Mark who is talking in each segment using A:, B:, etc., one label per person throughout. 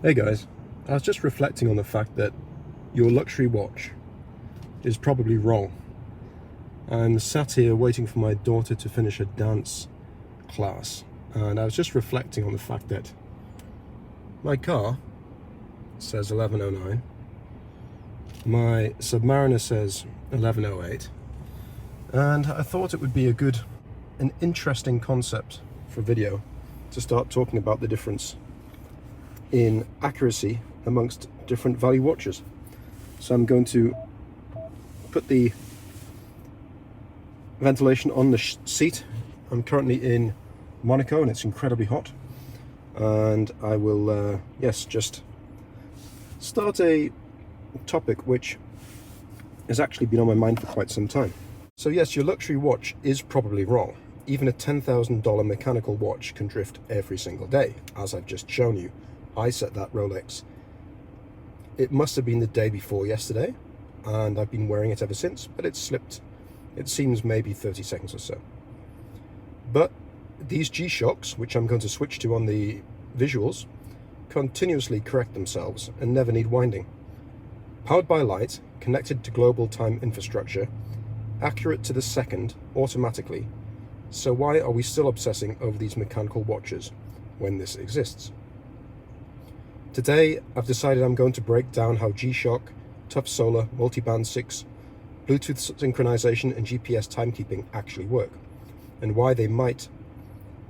A: Hey guys, I was just reflecting on the fact that your luxury watch is probably wrong. I'm sat here waiting for my daughter to finish a dance class, and I was just reflecting on the fact that my car says 11:09, my Submariner says 11:08, and I thought it would be an interesting concept for video to start talking about the difference in accuracy amongst different value watches. So I'm going to put the ventilation on the seat. I'm currently in Monaco and it's incredibly hot, and I will just start a topic which has actually been on my mind for quite some time. So yes, your luxury watch is probably wrong. Even a $10,000 mechanical watch can drift every single day, as I've just shown you. I set that Rolex. It must have been the day before yesterday, and I've been wearing it ever since, but it's slipped, it seems, maybe 30 seconds or so. But these G-Shocks, which I'm going to switch to on the visuals, continuously correct themselves and never need winding. Powered by light, connected to global time infrastructure, accurate to the second automatically. So why are we still obsessing over these mechanical watches when this exists? Today, I've decided I'm going to break down how G-Shock, tough solar, multiband 6, Bluetooth synchronization and GPS timekeeping actually work, and why they might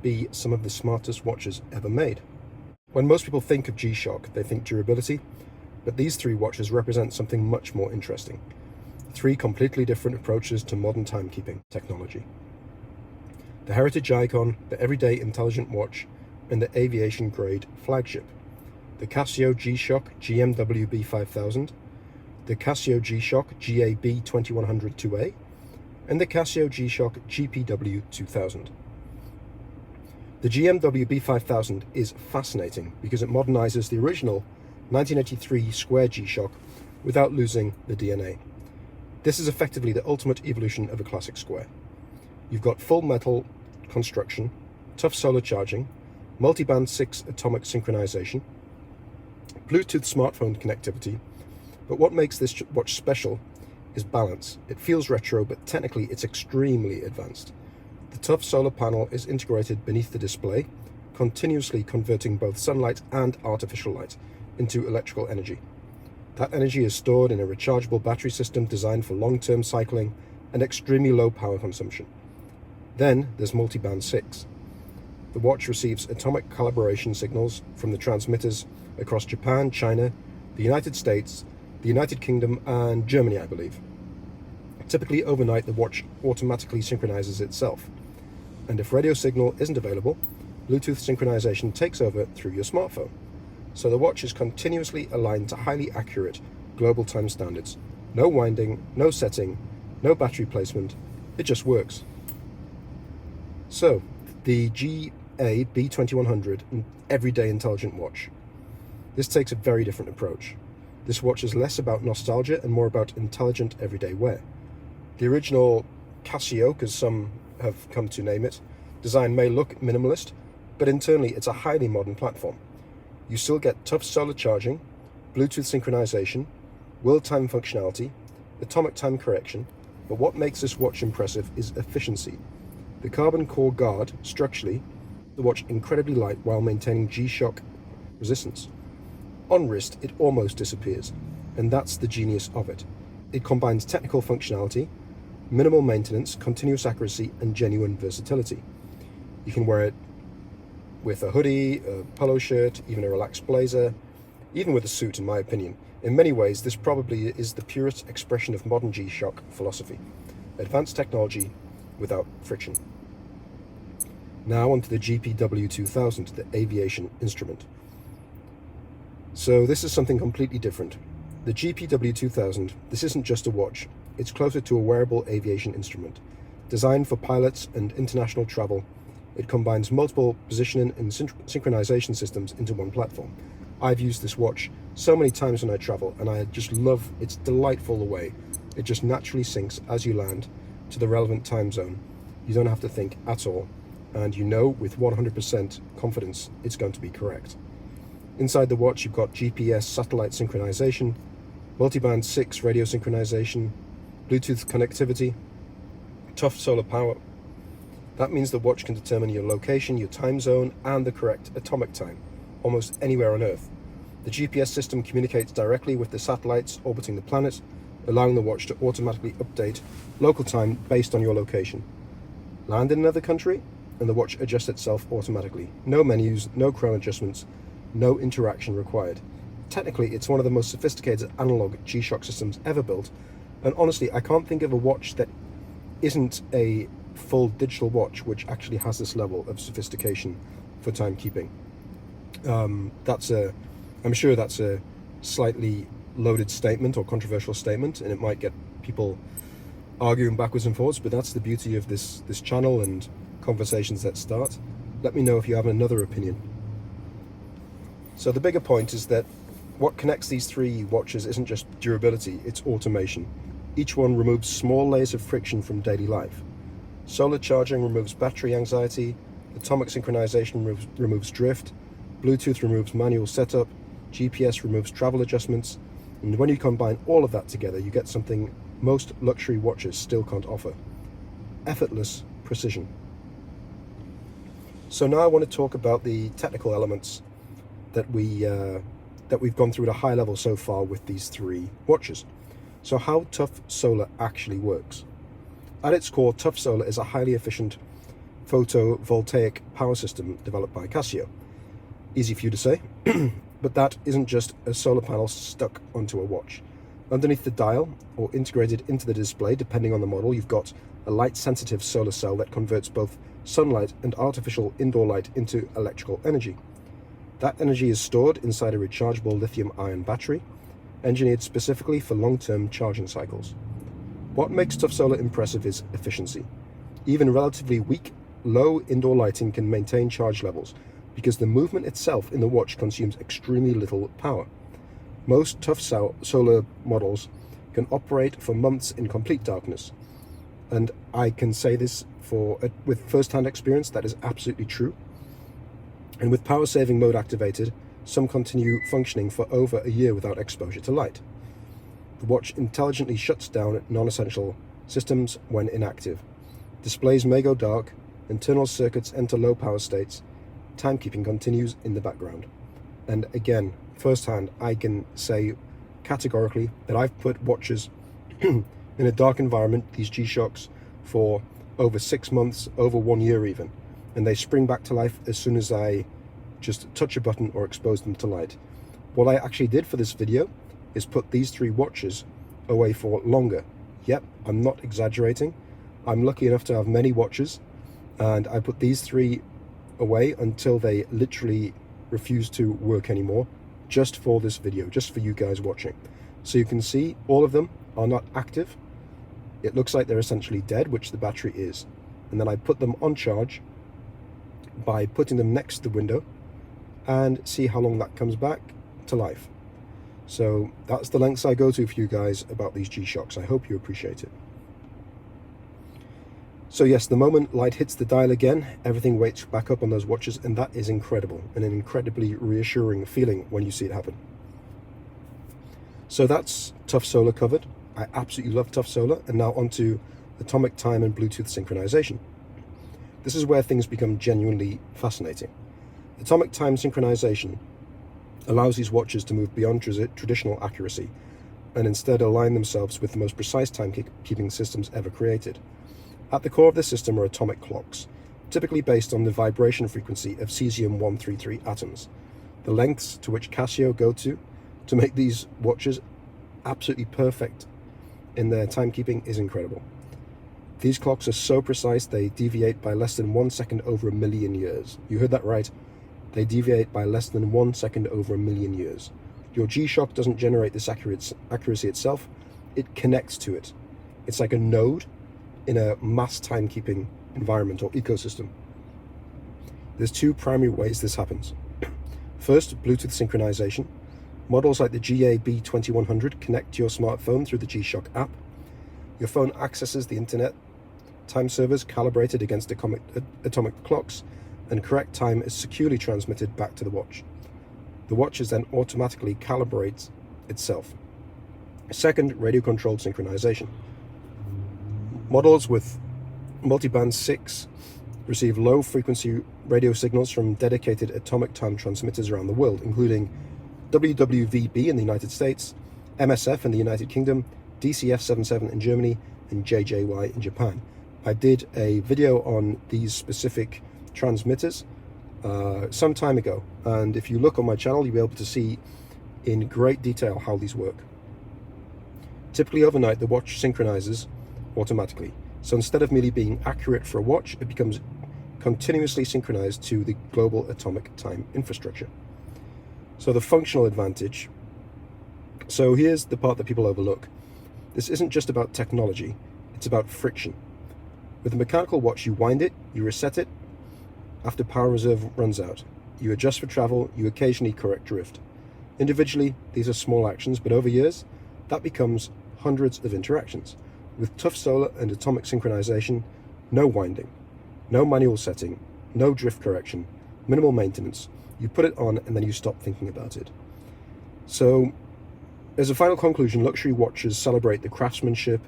A: be some of the smartest watches ever made. When most people think of G-Shock, they think durability, but these three watches represent something much more interesting. Three completely different approaches to modern timekeeping technology. The heritage icon, the everyday intelligent watch, and the aviation grade flagship. The Casio G-Shock GMW B5000, the Casio G-Shock GAB 2100-2A, and the Casio G-Shock GPW 2000. The GMW B5000 is fascinating because it modernizes the original 1983 square G-Shock without losing the DNA. This is effectively the ultimate evolution of a classic square. You've got full metal construction, tough solar charging, multiband 6 atomic synchronization, Bluetooth smartphone connectivity, but what makes this watch special is balance. It feels retro, but technically it's extremely advanced. The tough solar panel is integrated beneath the display, continuously converting both sunlight and artificial light into electrical energy. That energy is stored in a rechargeable battery system designed for long-term cycling and extremely low power consumption. Then there's multiband 6. The watch receives atomic calibration signals from the transmitters across Japan, China, the United States, the United Kingdom, and Germany, I believe. Typically overnight, the watch automatically synchronizes itself. And if radio signal isn't available, Bluetooth synchronization takes over through your smartphone. So the watch is continuously aligned to highly accurate global time standards. No winding, no setting, no battery placement. It just works. So, the GAB 2100, an everyday intelligent watch. This takes a very different approach. This watch is less about nostalgia and more about intelligent everyday wear. The original Casio, as some have come to name it, design may look minimalist, but internally it's a highly modern platform. You still get tough solar charging, Bluetooth synchronization, world time functionality, atomic time correction, but what makes this watch impressive is efficiency. The carbon core guard, structurally, the watch incredibly light while maintaining G-Shock resistance. On wrist, it almost disappears, and that's the genius of it. It combines technical functionality, minimal maintenance, continuous accuracy, and genuine versatility. You can wear it with a hoodie, a polo shirt, even a relaxed blazer, even with a suit, in my opinion. In many ways, this probably is the purest expression of modern G-Shock philosophy. Advanced technology without friction. Now onto the GPW 2000, the aviation instrument. So this is something completely different. The GPW 2000, this isn't just a watch, it's closer to a wearable aviation instrument. Designed for pilots and international travel, it combines multiple positioning and synchronization systems into one platform. I've used this watch so many times when I travel, and I just love it's delightful the way it just naturally syncs as you land to the relevant time zone. You don't have to think at all, and you know with 100% confidence it's going to be correct. Inside the watch, you've got GPS satellite synchronization, multiband 6 radio synchronization, Bluetooth connectivity, tough solar power. That means the watch can determine your location, your time zone, and the correct atomic time, almost anywhere on Earth. The GPS system communicates directly with the satellites orbiting the planet, allowing the watch to automatically update local time based on your location. Land in another country, and the watch adjusts itself automatically. No menus, no chrono adjustments, no interaction required. Technically, it's one of the most sophisticated analog G-Shock systems ever built, and honestly, I can't think of a watch that isn't a full digital watch which actually has this level of sophistication for timekeeping. I'm sure that's a slightly loaded statement or controversial statement, and it might get people arguing backwards and forwards, but that's the beauty of this channel and conversations that start. Let me know if you have another opinion. So the bigger point is that what connects these three watches isn't just durability, it's automation. Each one removes small layers of friction from daily life. Solar charging removes battery anxiety, atomic synchronization removes drift, Bluetooth removes manual setup, GPS removes travel adjustments, and when you combine all of that together, you get something most luxury watches still can't offer: effortless precision. So now I want to talk about the technical elements that we've gone through at a high level so far with these three watches. So how Tough Solar actually works. At its core, Tough Solar is a highly efficient photovoltaic power system developed by Casio. Easy for you to say, but that isn't just a solar panel stuck onto a watch. Underneath the dial, or integrated into the display depending on the model, you've got a light-sensitive solar cell that converts both sunlight and artificial indoor light into electrical energy. That energy is stored inside a rechargeable lithium-ion battery, engineered specifically for long-term charging cycles. What makes Tough Solar impressive is efficiency. Even relatively weak, low indoor lighting can maintain charge levels because the movement itself in the watch consumes extremely little power. Most Tough Solar models can operate for months in complete darkness, and I can say this with first-hand experience that is absolutely true. And with power saving mode activated, some continue functioning for over a year without exposure to light. The watch intelligently shuts down non-essential systems when inactive. Displays may go dark, internal circuits enter low power states, timekeeping continues in the background. And again, firsthand, I can say categorically that I've put watches in a dark environment, these G-Shocks, for over 6 months, over 1 year even, and they spring back to life as soon as I just touch a button or expose them to light. What I actually did for this video is put these three watches away for longer. Yep, I'm not exaggerating. I'm lucky enough to have many watches, and I put these three away until they literally refuse to work anymore, just for this video, just for you guys watching. So you can see all of them are not active. It looks like they're essentially dead, which the battery is. And then I put them on charge by putting them next to the window and see how long that comes back to life. So that's the lengths I go to for you guys about these G-Shocks. I hope you appreciate it. So yes, the moment light hits the dial again, everything wakes back up on those watches, and that is incredible, and an incredibly reassuring feeling when you see it happen. So that's Tough Solar covered. I absolutely love Tough Solar, and now onto atomic time and Bluetooth synchronization. This is where things become genuinely fascinating. Atomic time synchronization allows these watches to move beyond traditional accuracy and instead align themselves with the most precise timekeeping systems ever created. At the core of the system are atomic clocks, typically based on the vibration frequency of cesium-133 atoms. The lengths to which Casio go to make these watches absolutely perfect in their timekeeping is incredible. These clocks are so precise they deviate by less than 1 second over 1 million years. You heard that right. They deviate by less than 1 second over 1 million years. Your G-Shock doesn't generate this accuracy itself, it connects to it. It's like a node in a mass timekeeping environment or ecosystem. There's two primary ways this happens. First, Bluetooth synchronization. Models like the GA-B2100 connect to your smartphone through the G-Shock app. Your phone accesses the internet, time servers calibrated against atomic clocks, and correct time is securely transmitted back to the watch. the watches then automatically calibrate itself. Second, radio-controlled synchronization. Models with multiband 6 receive low-frequency radio signals from dedicated atomic time transmitters around the world, including WWVB in the United States, MSF in the United Kingdom, DCF77 in Germany, and JJY in Japan. I did a video on these specific transmitters some time ago, and if you look on my channel, you'll be able to see in great detail how these work. Typically overnight, the watch synchronizes automatically. So instead of merely being accurate for a watch, it becomes continuously synchronized to the global atomic time infrastructure. So the functional advantage. So here's the part that people overlook. This isn't just about technology, it's about friction. With a mechanical watch, you wind it, you reset it after power reserve runs out. You adjust for travel, you occasionally correct drift. Individually, these are small actions, but over years, that becomes hundreds of interactions. With tough solar and atomic synchronization, no winding, no manual setting, no drift correction, minimal maintenance. You put it on and then you stop thinking about it. So, as a final conclusion, luxury watches celebrate the craftsmanship,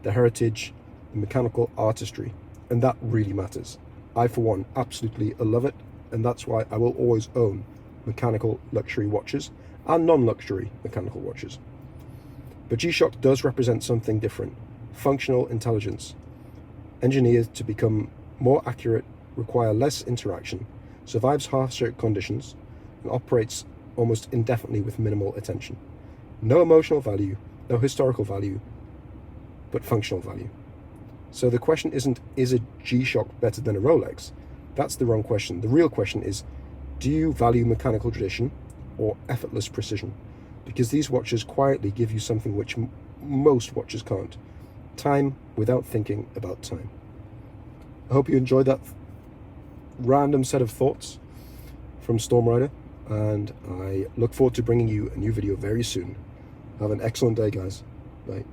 A: the heritage, the mechanical artistry, and that really matters. I, for one, absolutely love it, and that's why I will always own mechanical luxury watches and non-luxury mechanical watches. But G-Shock does represent something different. Functional intelligence, engineered to become more accurate, require less interaction, survives harsher conditions, and operates almost indefinitely with minimal attention. No emotional value, no historical value, but functional value. So the question isn't, is a G-Shock better than a Rolex? That's the wrong question. The real question is, do you value mechanical tradition or effortless precision? Because these watches quietly give you something which most watches can't. Time without thinking about time. I hope you enjoyed that random set of thoughts from Stormrider, and I look forward to bringing you a new video very soon. Have an excellent day, guys. Bye.